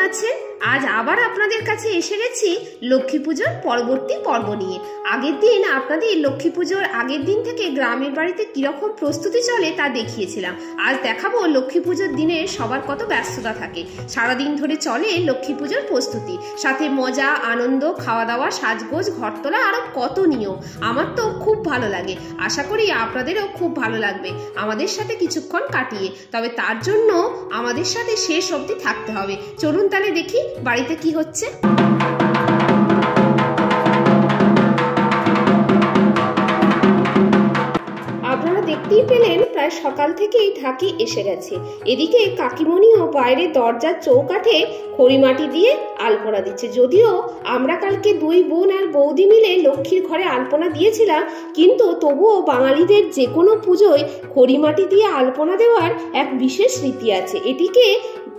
আছেন? আজ আবার আপনাদের কাছে এসে গেছি লক্ষ্মী পুজোর পরবর্তী পর্ব নিয়ে। আগের দিন আপনাদের লক্ষ্মী পুজোর আগের দিন থেকে গ্রামের বাড়িতে কিরকম প্রস্তুতি চলে তা দেখিয়েছিলাম। আজ দেখাবো লক্ষ্মী পুজোর দিনে সবার কত ব্যস্ততা থাকে। সারাদিন ধরে চলে লক্ষ্মী পুজোর প্রস্তুতি, সাথে মজা, আনন্দ, খাওয়া দাওয়া, সাজগোজ, ঘরতলা, আরো কত নিয়ম। আমার তো খুব ভালো লাগে, আশা করি আপনাদেরও খুব ভালো লাগবে আমাদের সাথে কিছুক্ষণ কাটিয়ে। তবে তার জন্য আমাদের সাথে শেষ অবধি থাকতে হবে। চলুন তাহলে দেখি বাড়িতে কি হচ্ছে। আপনারা দেখতেই পেলেন প্রায় সকাল থেকেই ঢাকি এসে গেছে। এদিকে কাকিমণিও বাইরে দরজার চৌকাঠে খড়িমাটি দিয়ে আলপনা দিচ্ছে। যদিও আমরা কালকে দুই বোন আর বৌদি মিলে লক্ষ্মীর ঘরে আলপনা দিয়েছিলাম, কিন্তু তবুও বাঙালিদের যে কোনো পুজোয় খড়িমাটি দিয়ে আলপনা দেওয়ার এক বিশেষ রীতি আছে। এটিকে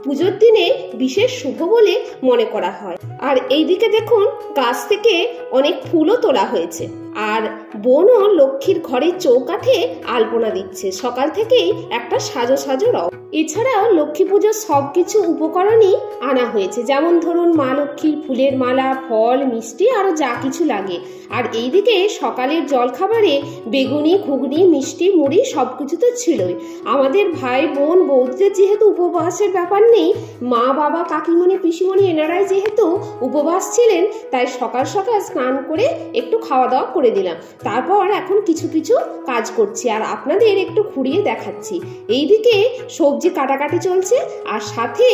পুজোর দিনে বিশেষ শুভ বলে মনে করা হয়। আর এইদিকে দেখুন, গাছ থেকে অনেক ফুলও তোলা হয়েছে, আর বোনও লক্ষ্মীর ঘরের চৌকাঠে আলপনা দিচ্ছে। সকাল থেকেই একটা সাজো সাজো রব। এছাড়াও লক্ষ্মী পুজোর সবকিছু উপকরণই আনা হয়েছে, যেমন ধরুন মা লক্ষ্মীর ফুলের মালা, ফল, মিষ্টি, আরো যা কিছু লাগে। আর এইদিকে সকালের জলখাবারে বেগুনি, ঘুগনি, মিষ্টি, মুড়ি সবকিছু তো ছিলই। আমাদের ভাই বোন বৌদিদের যেহেতু উপবাসের ব্যাপার নেই, মা বাবা কাকিমণি পিসিমণি এনারাই যেহেতু উপবাস ছিলেন, তাই সকাল সকাল স্নান করে একটু খাওয়া দাওয়া করে দিলাম। তারপর এখন কিছু কিছু কাজ করছি আর আপনাদের একটু ঘুরিয়ে দেখাচ্ছি। এইদিকে সবজি কাটাকাটি চলছে, আর সাথে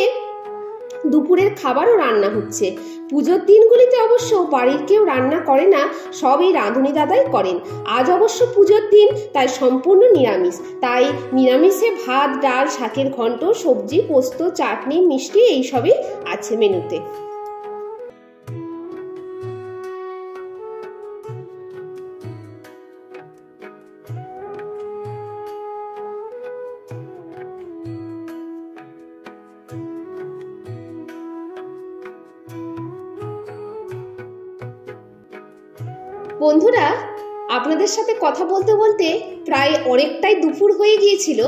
দুপুরের খাবারও রান্না হচ্ছে। পুজোর দিনগুলিতে অবশ্য বাড়ির কেউ রান্না করে না, সব এই রাঁধুনি দাদাই করেন। আজ অবশ্য পুজোর দিন, তাই সম্পূর্ণ নিরামিষ। তাই নিরামিষে ভাত, ডাল, শাকের ঘন্ট, সবজি, পোস্ত, চাটনি, মিষ্টি এইসবই আছে মেনুতে। বন্ধুরা, আপনাদের সাথে কথা বলতে বলতে প্রায় অনেকটাই দুপুর হয়ে গিয়েছিল,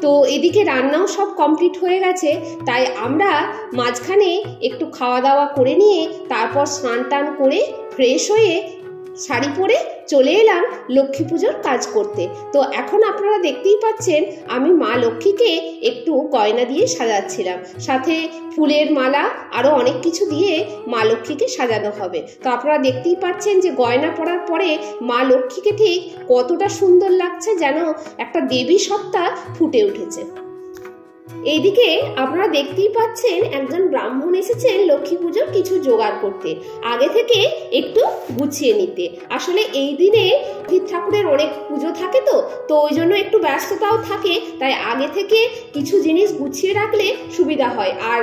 তো এদিকে রান্নাও সব কমপ্লিট হয়ে গেছে। তাই আমরা মাঝখানে একটু খাওয়া দাওয়া করে নিয়ে তারপর স্নান টান করে ফ্রেশ হয়ে শাড়ি পরে চলে এলাম লক্ষ্মী পুজোর কাজ করতে। তো এখন আপনারা দেখতেই পাচ্ছেন আমি মা লক্ষ্মীকে একটু গয়না দিয়ে সাজাচ্ছিলাম, সাথে ফুলের মালা, আরো অনেক কিছু দিয়ে মা লক্ষ্মীকে সাজানো হবে। তো আপনারা দেখতেই পাচ্ছেন যে গয়না পরার পরে মা লক্ষ্মীকে ঠিক কতটা সুন্দর লাগছে, যেন একটা দেবী সত্তা ফুটে উঠেছে। এইদিকে আপনারা দেখতেই পাচ্ছেন একজন ব্রাহ্মণ এসেছেন লক্ষ্মী পুজোর কিছু জোগাড় করতে, আগে থেকে একটু গুছিয়ে নিতে। আসলে এই দিনে ঠাকুরের অনেক পুজো থাকে, তো ওই জন্য একটু ব্যস্ততাও থাকে, তাই আগে থেকে কিছু জিনিস গুছিয়ে রাখলে সুবিধা হয়। আর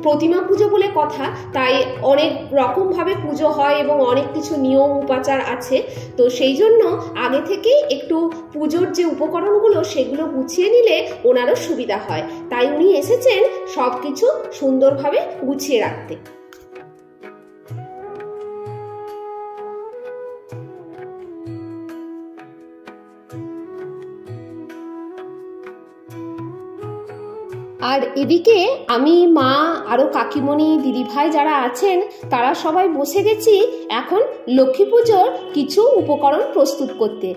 প্রতিমা পুজো বলে কথা, তাই অনেক রকম ভাবে পুজো হয় এবং অনেক কিছু নিয়ম উপাচার আছে। তো সেই জন্য আগে থেকেই একটু পুজোর যে উপকরণগুলো সেগুলো গুছিয়ে নিলে ওনারও সুবিধা হয়। তাই উনি এসেছেন সবকিছু সুন্দরভাবে গুছিয়ে রাখতে। আর এদিকে আমি, মা, আরো কাকিমণি, দিদিভাই যারা আছেন তারা সবাই বসে গেছি এখন লক্ষ্মী পুজোর কিছু উপকরণ প্রস্তুত করতে।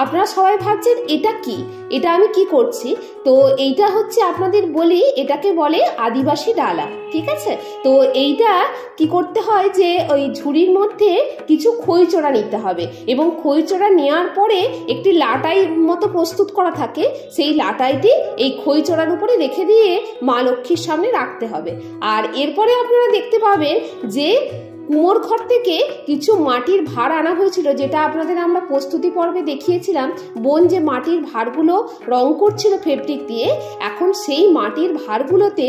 আপনারা সবাই ভাবছেন এটা কি, এটা আমি কি করছি? তো এইটা হচ্ছে, আপনাদের বলি, এটাকে বলে আদিবাসী ডালা, ঠিক আছে? তো এইটা কি করতে হয় যে ওই ঝুড়ির মধ্যে কিছু খইচোড়া নিতে হবে, এবং খইচোড়া নেওয়ার পরে একটি লাটাই মতো প্রস্তুত করা থাকে, সেই লাটাইটি এই খইচোড়ার উপরে রেখে দিয়ে মা লক্ষ্মীর সামনে রাখতে হবে। আর এরপরে আপনারা দেখতে পাবেন যে কুমোর ঘর থেকে কিছু মাটির ভাঁড় আনা হয়েছিল, যেটা আপনাদের আমরা প্রস্তুতি পর্বে দেখিয়েছিলাম। বোন যে মাটির ভাঁড়গুলো রং করছিল ফেব্রিক দিয়ে, এখন সেই মাটির ভাঁড়গুলোতে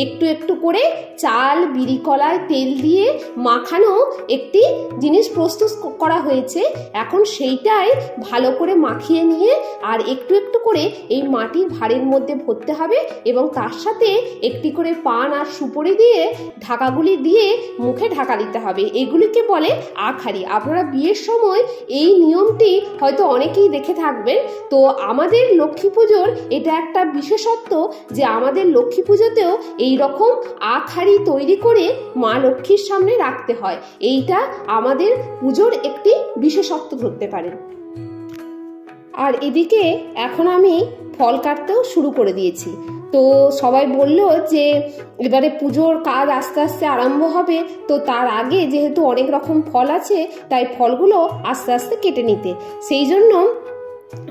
একটু একটু করে চাল, বিড়ি কলায় তেল দিয়ে মাখানো একটি জিনিস প্রস্তুত করা হয়েছে। এখন সেইটাই ভালো করে মাখিয়ে নিয়ে আর একটু একটু করে এই মাটির ভাঁড়ের মধ্যে ভরতে হবে, এবং তার সাথে একটি করে পান আর সুপারি দিয়ে ঢাকাগুলি দিয়ে মুখে ঢাকা দিতে হবে। এগুলিকে বলে আখারি। আপনারা বিয়ের সময় এই নিয়মটি হয়তো অনেকেই দেখে থাকবেন। তো আমাদের লক্ষ্মী পুজোর এটা একটা বিশেষত্ব যে আমাদের লক্ষ্মী পুজোতেও এই রকম আখ হাঁড়ি তৈরি করে মা লক্ষ্মীর সামনে রাখতে হয়। এইটা আমাদের পুজোর একটি বিশেষত্ব ধরতে পারেন। আর এদিকে এখন আমি ফল কাটতেও শুরু করে দিয়েছি। তো সবাই বলল যে এবারে পুজোর কাজ আস্তে আস্তে আরম্ভ হবে, তো তার আগে যেহেতু অনেক রকম ফল আছে তাই ফলগুলো আস্তে আস্তে কেটে নিতে। সেই জন্য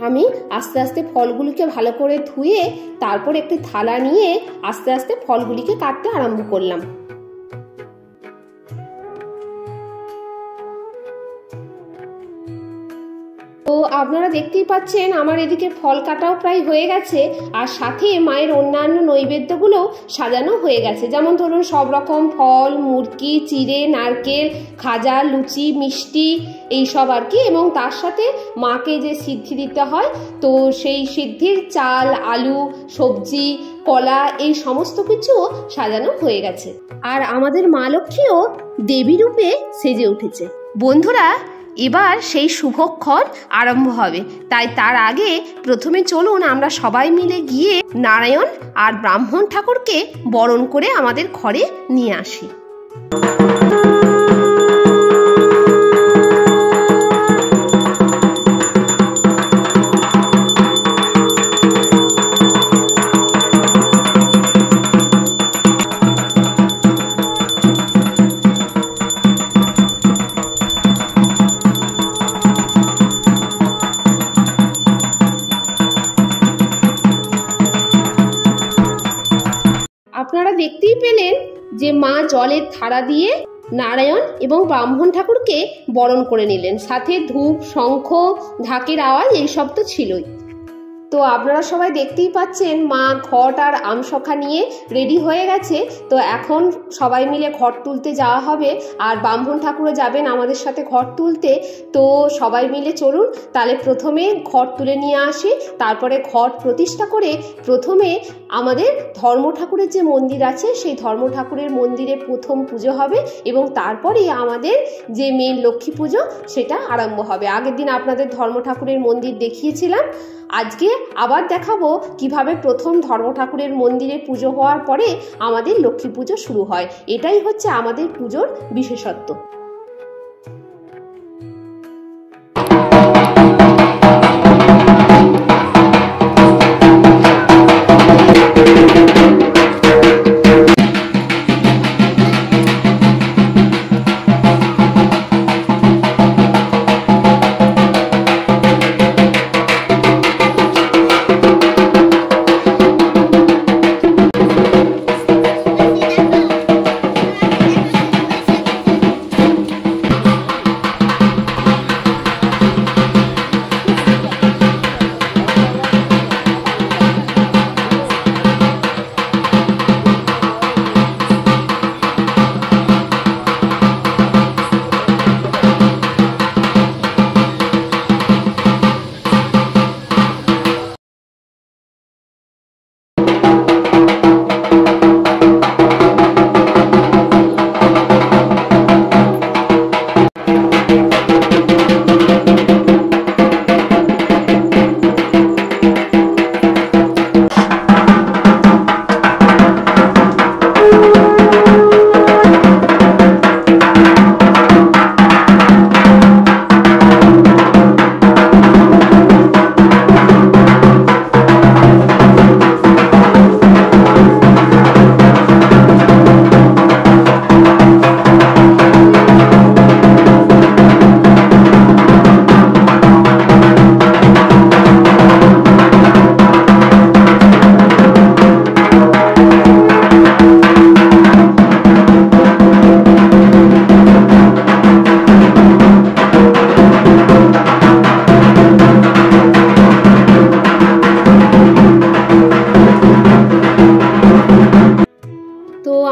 আমি আস্তে আস্তে ফলগুলিকে ভালো করে ধুয়ে তারপর একটি থালা নিয়ে আস্তে আস্তে ফলগুলিকে কাটতে আরম্ভ করলাম। তো আপনারা দেখতেই পাচ্ছেন আমার এদিকে ফল কাটাও প্রায় হয়ে গেছে, আর সাথে মায়ের অন্যান্য নৈবেদ্যগুলো সাজানো হয়ে গেছে। যেমন ধরুন সব রকম ফল, মুরকি, চিড়ে, নারকেল, খাজা, লুচি, মিষ্টি এইসব আর কি, এবং তার সাথে মাকে যে সিদ্ধি দিতে হয় তো সেই সিদ্ধির চাল, আলু, সবজি, কলা এই সমস্ত কিছু সাজানো হয়ে গেছে। আর আমাদের মা লক্ষ্মীও দেবী রূপে সেজে উঠেছে। বন্ধুরা, এবার সেই শুভক্ষণ আরম্ভ হবে, তাই তার আগে প্রথমে চলুন আমরা সবাই মিলে গিয়ে নারায়ণ আর ব্রাহ্মণ ঠাকুরকে বরণ করে আমাদের ঘরে নিয়ে আসি। আপনারা দেখতেই পেলেন যে মা জলের থালা দিয়ে নারায়ণ এবং ব্রাহ্মণ ঠাকুরকে বরণ করে নিলেন, সাথে ধূপ, শঙ্খ, ঢাকের আওয়াজ এইসব তো ছিলই। তো আপনারা সবাই দেখতেই পাচ্ছেন মা ঘট আর আমসখা নিয়ে রেডি হয়ে গেছে। তো এখন সবাই মিলে ঘট তুলতে যাওয়া হবে, আর ব্রাহ্মণ ঠাকুরও যাবেন আমাদের সাথে ঘট তুলতে। তো সবাই মিলে চলুন তাহলে প্রথমে ঘট তুলে নিয়ে আসি, তারপরে ঘট প্রতিষ্ঠা করে প্রথমে আমাদের ধর্ম ঠাকুরের যে মন্দির আছে সেই ধর্ম ঠাকুরের মন্দিরে প্রথম পুজো হবে, এবং তারপরেই আমাদের যে মেন লক্ষ্মী পুজো সেটা আরম্ভ হবে। আগের দিন আপনাদের ধর্ম ঠাকুরের মন্দির দেখিয়েছিলাম, আজকে আবার দেখাবো কিভাবে প্রথম ধর্ম ঠাকুরের মন্দিরে পুজো হওয়ার পরে আমাদের লক্ষ্মী পুজো শুরু হয়। এটাই হচ্ছে আমাদের পুজোর বিশেষত্ব।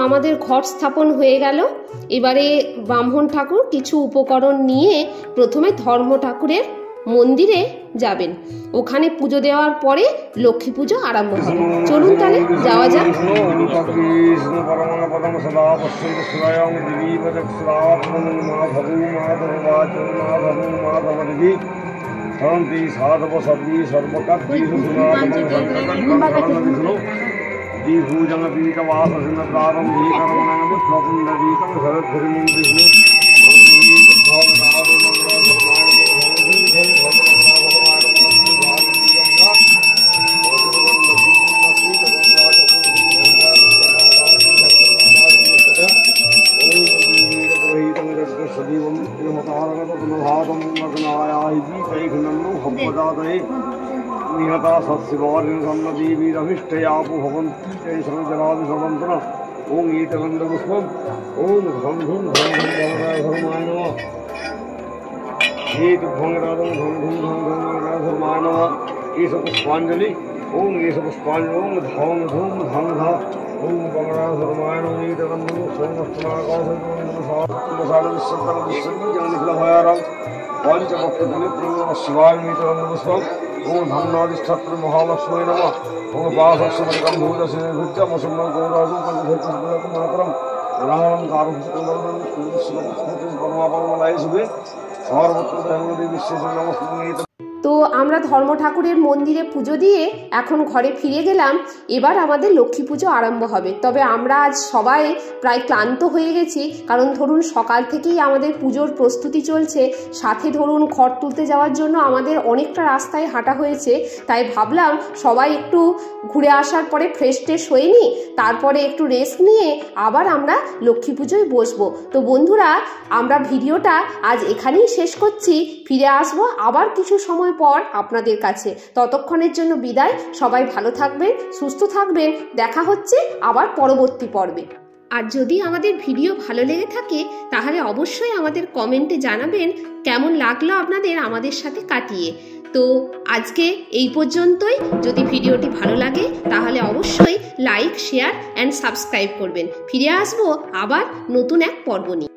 আমাদের ঘট স্থাপন হয়ে গেল। এবারে ব্রাহ্মণ ঠাকুর কিছু উপকরণ নিয়ে প্রথমে ধর্ম ঠাকুরের মন্দিরে যাবেন, ওখানে পুজো দেওয়ার পরে লক্ষ্মী পুজো আরম্ভ হবে। চলুন তাহলে যাওয়া যাক। निहता सत्शिवारिन्नदीवीरभिष्टयापु भवन्ति ते सर्वजनादिसमन्त्रण ओम ईतगन्धपुष्पम् ओम धं धुं भगवाय धर्माय नमः ईतभङ्गराधं धं धुं भगवाय धर्माय नमः ईश पुष्पाञ्जलि ओम ईश पुष्पाञ्जलि ओम धं धुं धं धा ओम भगवाय धर्माय नमः ईतगन्धपुष्पम् पंचभक्तदिने शिवाय मीतगन्धपुष्पम् ओम धन्नाधिष्ठात्र महालक्ष्मी नमः ओम पाशस्वरकं भूतसेनभुजमसुमं गौराजं पंचभक्तमातरं रामं कारभुजकं परमापरमलाय शुभे सर्वत्र धर्मदेवी विश्वेश्वर नमस्ते। তো আমরা ধর্ম ঠাকুরের মন্দিরে পুজো দিয়ে এখন ঘরে ফিরে গেলাম। এবার আমাদের লক্ষ্মী পুজো আরম্ভ হবে। তবে আমরা আজ সবাই প্রায় ক্লান্ত হয়ে গেছি, কারণ ধরুন সকাল থেকেই আমাদের পুজোর প্রস্তুতি চলছে, সাথে ধরুন ঘর তুলতে যাওয়ার জন্য আমাদের অনেকটা রাস্তায় হাঁটা হয়েছে। তাই ভাবলাম সবাই একটু ঘুরে আসার পরে ফ্রেশ ট্রেশ হয়ে নিই, তারপরে একটু রেস্ট নিয়ে আবার আমরা লক্ষ্মী পুজোয় বসবো। তো বন্ধুরা, আমরা ভিডিওটা আজ এখানেই শেষ করছি। ফিরে আসবো আবার কিছু সময় পর আপনাদের কাছে। ততক্ষণের জন্য বিদায়। সবাই ভালো থাকবেন, সুস্থ থাকবেন। দেখা হচ্ছে আবার পরবর্তী পর্বে। আর যদি আমাদের ভিডিও ভালো লেগে থাকে তাহলে অবশ্যই আমাদের কমেন্টে জানাবেন কেমন লাগলো আপনাদের আমাদের সাথে কাটিয়ে। তো আজকে এই পর্যন্তই। যদি ভিডিওটি ভালো লাগে তাহলে অবশ্যই লাইক, শেয়ার অ্যান্ড সাবস্ক্রাইব করবেন। ফিরে আসবো আবার নতুন এক পর্ব নিয়ে।